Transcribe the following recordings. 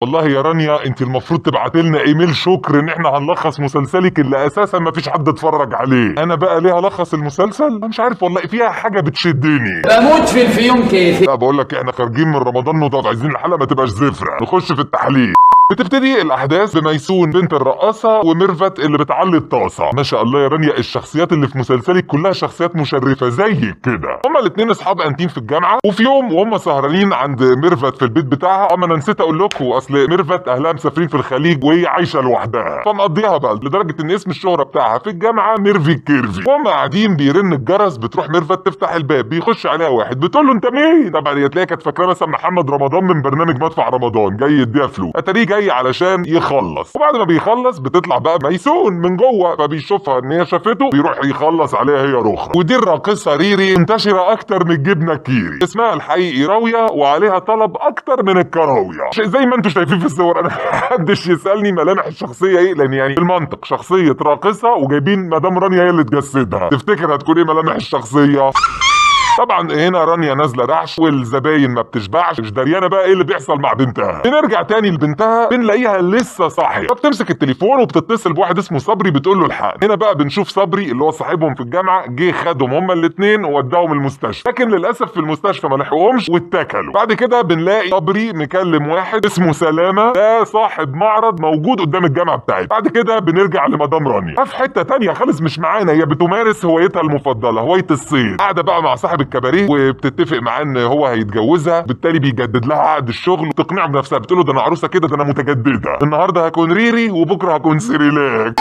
والله يا رانيا انت المفروض تبعتي لنا ايميل شكر ان احنا هنلخص مسلسلك اللي اساسا ما فيش حد اتفرج عليه. انا بقى ليه الخص المسلسل؟ انا مش عارف والله، فيها حاجه بتشدني. بموت في الفيوم كيف. لا بقول لك احنا خارجين من رمضان عايزين الحلقه ما تبقاش زفره، نخش في التحليل. بتبتدي الاحداث بميسون بنت الرقاصه وميرفت اللي بتعلي الطاسه. ما شاء الله يا رانيا الشخصيات اللي في مسلسلك كلها شخصيات مشرفه زيك كده. هما الاثنين اصحاب انتيم في الجامعه، وفي يوم وهم سهرانين عند ميرفت في البيت بتاعها، اما انا نسيت اقول لكم اصل ميرفت اهلها مسافرين في الخليج وهي عايشه لوحدها، فمقضيها بقى لدرجه ان اسم الشهره بتاعها في الجامعه ميرفي كيرفي. وهم قاعدين بيرن الجرس، بتروح ميرفت تفتح الباب، بيخش عليها واحد بتقول له انت مين؟ طبعا هي تلاقيها كانت فاكره مثلا محمد رمضان من برنامج مدفع رمضان جاي يديها فلوس، اتاريه جاي علشان يخلص. وبعد ما بيخلص بتطلع بقى ميسون من جوه، فبيشوفها ان هي شافته بيروح يخلص عليها هي رخرة. ودي الراقصه ريري منتشره اكتر من الجبنه الكيري، اسمها الحقيقي راويه وعليها طلب اكتر من الكراويه زي ما انتم شايفين في الصور. انا محدش يسالني ملامح الشخصيه ايه، لان يعني المنطق شخصيه راقصه وجايبين مدام رانيا هي اللي تجسدها، تفتكر هتكون ايه ملامح الشخصيه؟ طبعا هنا رانيا نازله رعش والزباين ما بتشبعش، مش دريانه بقى ايه اللي بيحصل مع بنتها. بنرجع تاني لبنتها بنلاقيها لسه صاحيه، فبتمسك التليفون وبتتصل بواحد اسمه صبري بتقول له الحق. هنا بقى بنشوف صبري اللي هو صاحبهم في الجامعه جه خدهم هما الاثنين ووداهم المستشفى، لكن للاسف في المستشفى ما لحقوهمش واتكلوا. بعد كده بنلاقي صبري مكلم واحد اسمه سلامه، ده صاحب معرض موجود قدام الجامعه بتاعتي. بعد كده بنرجع لمدام رانيا في حته تانيه خالص مش معانا، هي بتمارس هوايتها المفضله هوايه الصيد، قاعده بقى مع صاحب الكباريه وبتتفق معاه ان هو هيتجوزها، بالتالي بيجدد لها عقد الشغل وتقنعه بنفسها، بتقول له ده انا عروسه كده، ده انا متجدده، النهارده هكون ريري وبكره هكون سيريلاك.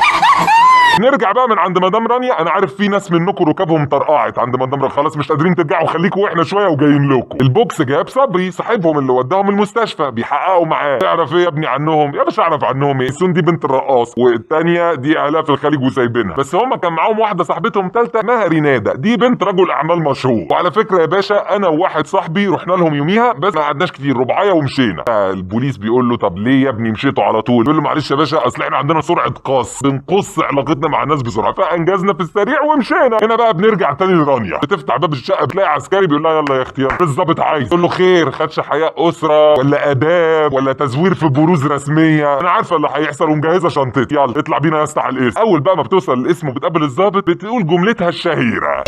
نرجع بقى من عند مدام رانيا، انا عارف في ناس منكم ركابهم طرقعت عند مدام رانيا، خلاص مش قادرين ترجعوا، خليكوا احنا شويه وجايين لكم. البوكس جاب صبري صاحبهم اللي وداهم المستشفى، بيحققوا معاه. تعرف ايه يا ابني عنهم؟ يا باشا اعرف عنهم ايه، سون دي بنت الرقاص والثانيه دي اهلها في الخليج وسايبينها، بس هم كان معاهم واحده صاحبتهم ثالثه اسمها ريناده، دي بنت رجل اعمال مشهور. وعلى فكره يا باشا انا وواحد صاحبي رحنا لهم يوميها بس ما قعدناش كتير، ربعايه ومشينا. البوليس بيقول له طب ليه يا ابني مشيتوا على طول؟ بيقول له معلش يا باشا اصل احنا عندنا سرعه قص، بنقص علاقتنا مع الناس بسرعه، انجزنا في السريع ومشينا. هنا بقى بنرجع تاني لرانيا، بتفتح باب الشقه بتلاقي عسكري بيقول لها يلا يا اختي الظابط عايز. تقول له خير، خدش حياء اسره ولا اداب ولا تزوير في بروز رسميه؟ انا عارفه اللي هيحصل ومجهزه شنطتي، يلا اطلع بينا يا اسطى على الاسم. اول بقى ما بتوصل الاسم وبتقابل الظابط بتقول جملتها الشهيره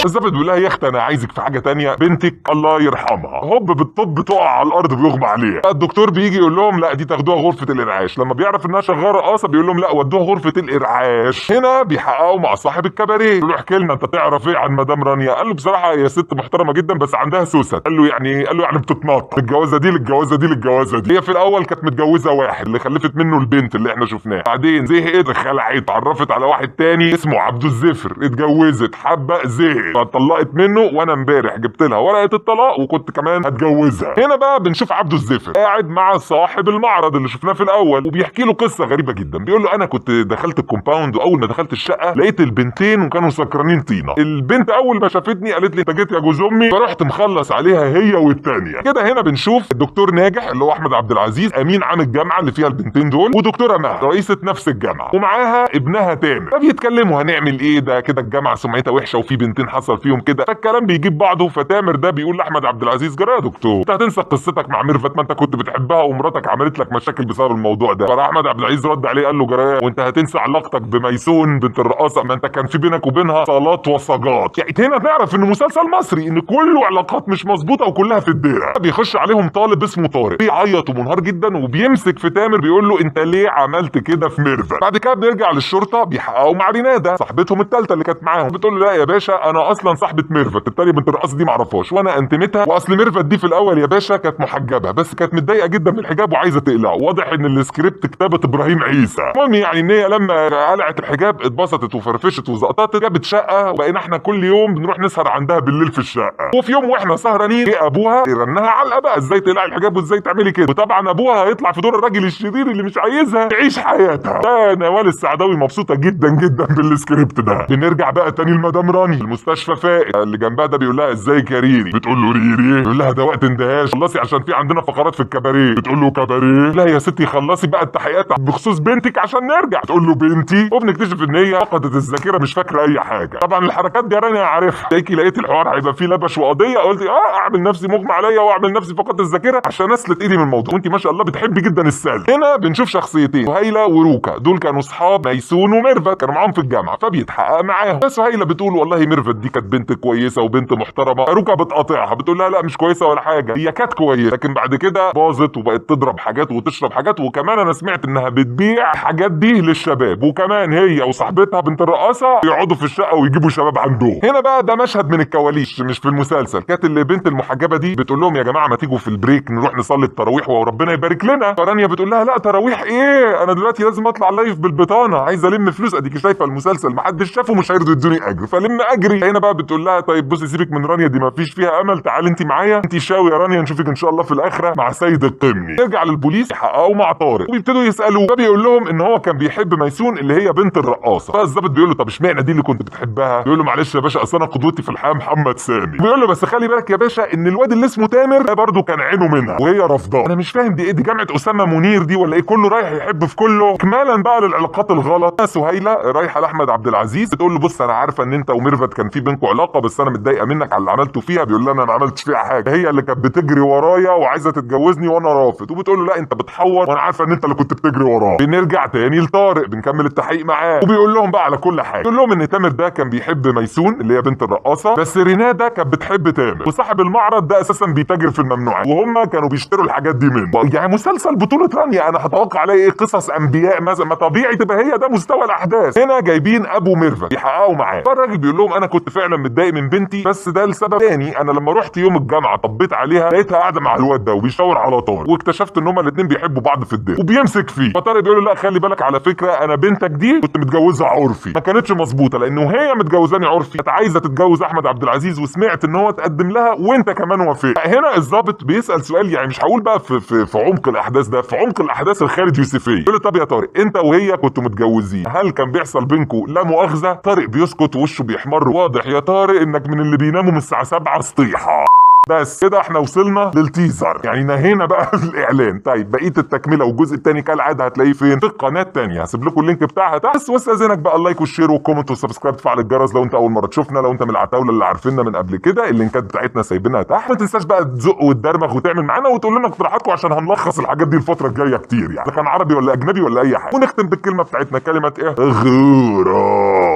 الظابط بيقول لها يا اختي انا عايزك في حاجه تانية، بنتك الله يرحمها. هوب بالطب تقع على الارض بيغمى عليها. الدكتور بيجي يقول لهم لا دي تاخدوها غرفه الانعاش، لما بيعرف انها شغاله رقاصه بيقول لهم لا ودوها غرفه الارعاش. هنا بيحققوا مع صاحب الكباريه، يقول له احكي لنا انت تعرف ايه عن مدام رانيا؟ قال له بصراحه هي ست محترمه جدا بس عندها سوسه. قال له يعني؟ قال له يعني بتتنطط الجوازه دي للجوازه دي للجوازه دي. هي في الاول كانت متجوزه واحد اللي خلفت منه البنت اللي احنا شفناها، بعدين زهقت خلعت اتعرفت على واحد تاني اسمه عبد الزفر، اتجوزت حبه زهقت فطلقت منه، وانا امبارح جبت لها ورقه الطلاق وكنت كمان هتجوزها. هنا بقى بنشوف عبده الزفر قاعد مع صاحب المعرض اللي شفناه في الاول وبيحكي له قصه غريبه جدا. بيقول له انا كنت دخلت الكومباوند واول ما دخلت الشقه لقيت البنتين وكانوا سكرانين طينه. البنت اول ما شافتني قالت لي انت جيت يا جوز امي، فرحت مخلص عليها هي والثانيه. كده هنا بنشوف الدكتور ناجح اللي هو احمد عبد العزيز امين عام الجامعه اللي فيها البنتين دول، ودكتوره مها رئيسه نفس الجامعه ومعاها ابنها تامر، فبيتكلموا هنعمل ايه، ده كده الجامعه سمعتها وحشه وفي بنتين حصل فيهم كده، فالكلام بيجيب بعضه. فتامر ده بيقول لاحمد عبد العزيز جرى يا دكتور انت هتنسى قصتك مع ميرفت، ما انت كنت بتحبها ومراتك عملت لك مشاكل بسبب الموضوع ده. فراح احمد عبد العزيز رد عليه قال له جرى وانت هتنسى علاقتك بميسون بنت الرقاصه، ما انت كان في بينك وبينها صالات وصاجات. يعني هنا تعرف انه مسلسل مصري ان كله علاقات مش مظبوطه وكلها في الديره. بيخش عليهم طالب اسمه طارق بيعيط ومنهار جدا وبيمسك في تامر بيقول له انت ليه عملت كده في ميرفت. بعد كده بنرجع للشرطه بيحققوا مع ريناده صاحبتهم الثالثه اللي كانت معاهم، بتقول له لا يا باشا انا اصلا صاحبه ميرفت التانيه بنت الرقاصه دي معرفهاش وانا انتمتها، واصل ميرفت دي في الاول يا باشا كانت محجبه بس كانت متضايقه جدا من الحجاب وعايزه تقلعه، واضح ان السكريبت كتابه ابراهيم عيسى. المهم يعني ان هي لما قلعت الحجاب اتبسطت وفرفشت وزقططت، جابت شقه وبقينا احنا كل يوم بنروح نسهر عندها بالليل في الشقه. وفي يوم واحنا سهرانين جه ابوها يرنها علقه بقى ازاي تقلعي الحجاب وازاي تعملي كده، وطبعا ابوها هيطلع في دور الراجل الشرير اللي مش عايزها تعيش حياتها. ده نوال السعداوي مبسوطه جدا جدا بالسكريبت ده. بنرجع بقى تاني لمدام راني المستشفى مستشفى فائق. اللي جنبها ده بيقول لها ازيك يا ريري، بتقول له ريري، بيقول لها ده وقت اندهاش، خلصي عشان في عندنا فقرات في الكباريه. بتقول له كباريه؟ لا يا ستي خلصي بقى التحقيقات بخصوص بنتك عشان نرجع. تقول له بنتي، وبنكتشف ان هي فقدت الذاكره مش فاكره اي حاجه. طبعا الحركات دي انا عارفها، تلاقيكي لقيت الحوار هيبقى فيه لبش وقضيه، قلت اعمل نفسي مغمى عليا واعمل نفسي فقدت الذاكره عشان اسلت ايدي من الموضوع. وانت ما شاء الله بتحبي جدا السل. هنا بنشوف شخصيتين، سهيله وروكا، دول كانوا اصحاب ميسون وميرفت، كانوا معاهم في الجامعه فبيتحقق معاهم. بس سهيله بتقول والله ميرفت دي كانت بنت كويسه وبنت محترمه. روكا بتقاطعها، بتقول لها لا مش كويسه ولا حاجه، هي كانت كويسه لكن بعد كده باظت وبقت تضرب حاجات وتشرب حاجات، وكمان انا سمعت انها بتبيع الحاجات دي للشباب، وكمان هي وصاحبتها بنت الرقاصه يقعدوا في الشقه ويجيبوا شباب عندهم. هنا بقى ده مشهد من الكواليس مش في المسلسل. كانت اللي بنت المحجبه دي بتقول لهم يا جماعه ما تيجوا في البريك نروح نصلي التراويح وربنا يبارك لنا. فرانيا بتقول لها لا تراويح ايه، انا دلوقتي لازم اطلع لايف بالبطانه، عايزه الم فلوس، اديكي شايفه المسلسل ما حدش شافه مش هيرضوا يدوني اجر فلم اجري. هنا بقى بتقول لها طيب بصي سيبك من رانيا دي ما فيش فيها امل، تعالي انت معايا، انت شاوي يا رانيا، نشوفك ان شاء الله في الاخره مع سيد القمني. نرجع للبوليس يحققوا مع طارق وبيبتدوا يسالوه، فبيقول لهم ان هو كان بيحب ميسون اللي هي بنت الرقاصه. فالظابط بيقول له طب اشمعنى دي اللي كنت بتحبها؟ بيقول له معلش يا باشا اصل انا قدوتي في الحياه محمد سامي. بيقول له بس خلي بالك يا باشا ان الواد اللي اسمه تامر ده برضه كان عينه منها وهي رافضاه. انا مش فاهم دي ايه، دي جامعه اسامه منير دي ولا ايه؟ كله رايح يحب في كله. اكمالا بقى للعلاقات الغلط، سهيله رايحه لاحمد عبد العزيز بتقول له بص انا عارفه ان انت وميرفت كان في بينكم علاقه بس انا متضايقه منك على اللي عملته فيها. بيقول لها انا ما عملتش فيها حاجه، هي اللي كانت بتجري ورايا وعايزه تتجوزني وانا رافض. وبتقول له لا انت بتحور وانا عارفه ان انت اللي كنت بتجري وراه. بنرجع تاني لطارق بنكمل التحقيق معاه وبيقول لهم بقى على كل حاجه. بيقول لهم ان تامر ده كان بيحب ميسون اللي هي بنت الرقاصه، بس رينادا كانت بتحب تامر، وصاحب المعرض ده اساسا بيتاجر في الممنوعات وهم كانوا بيشتروا الحاجات دي منه. يعني مسلسل بطوله رانيا انا هتوقع عليه ايه، قصص انبياء مثلا، ما طبيعي تبقى هي ده مستوى الاحداث. هنا جايبين ابو ميرفت يحققوا معاه، فالراجل بيقول لهم انا كنت فعلا متضايق من بنتي بس ده لسبب تاني، انا لما رحت يوم الجامعه طبيت عليها لقيتها قاعده مع الواد ده وبيشاور على طارق واكتشفت ان هما الاثنين بيحبوا بعض في الدنيا وبيمسك فيه. فطارق بيقول له لا خلي بالك على فكره انا بنتك دي كنت متجوزها عرفي، ما كانتش مظبوطه لانه هي متجوزاني عرفي، كانت عايزه تتجوز احمد عبد العزيز وسمعت ان هو تقدم لها وانت كمان وافقت. هنا الضابط بيسال سؤال يعني مش هقول بقى في عمق الاحداث ده، في عمق الاحداث الخارج يوسفيه. يقول له طب يا طارق انت وهي كنتوا متجوزين، هل كان بيحصل بينكم لا مؤاخذه؟ طارق بيسكت ووشه بيحمر، واضح يا طارق انك من اللي بيناموا من الساعه 7 سطيحه. بس كده احنا وصلنا للتيزر، يعني نهينا بقى الاعلان. طيب بقيه التكمله والجزء الثاني كالعاده هتلاقيه فين؟ في القناه الثانيه، هسيب لكم اللينك بتاعها تحت. بس واستاذنك بقى اللايك والشير والكومنت والسبسكرايب تفعل الجرس لو انت اول مره تشوفنا، لو انت من العتاوله اللي عارفيننا من قبل كده اللينكات بتاعتنا سايبينها تحت. ما تنساش بقى تزق وتدرمغ وتعمل معانا وتقول لنا اقتراحاتكم عشان هنلخص الحاجات دي الفتره الجايه كتير، يعني كان عربي ولا اجنبي ولا اي حاجه. ونختم بالكلمه بتاعتنا، كلمه ايه؟ غوره.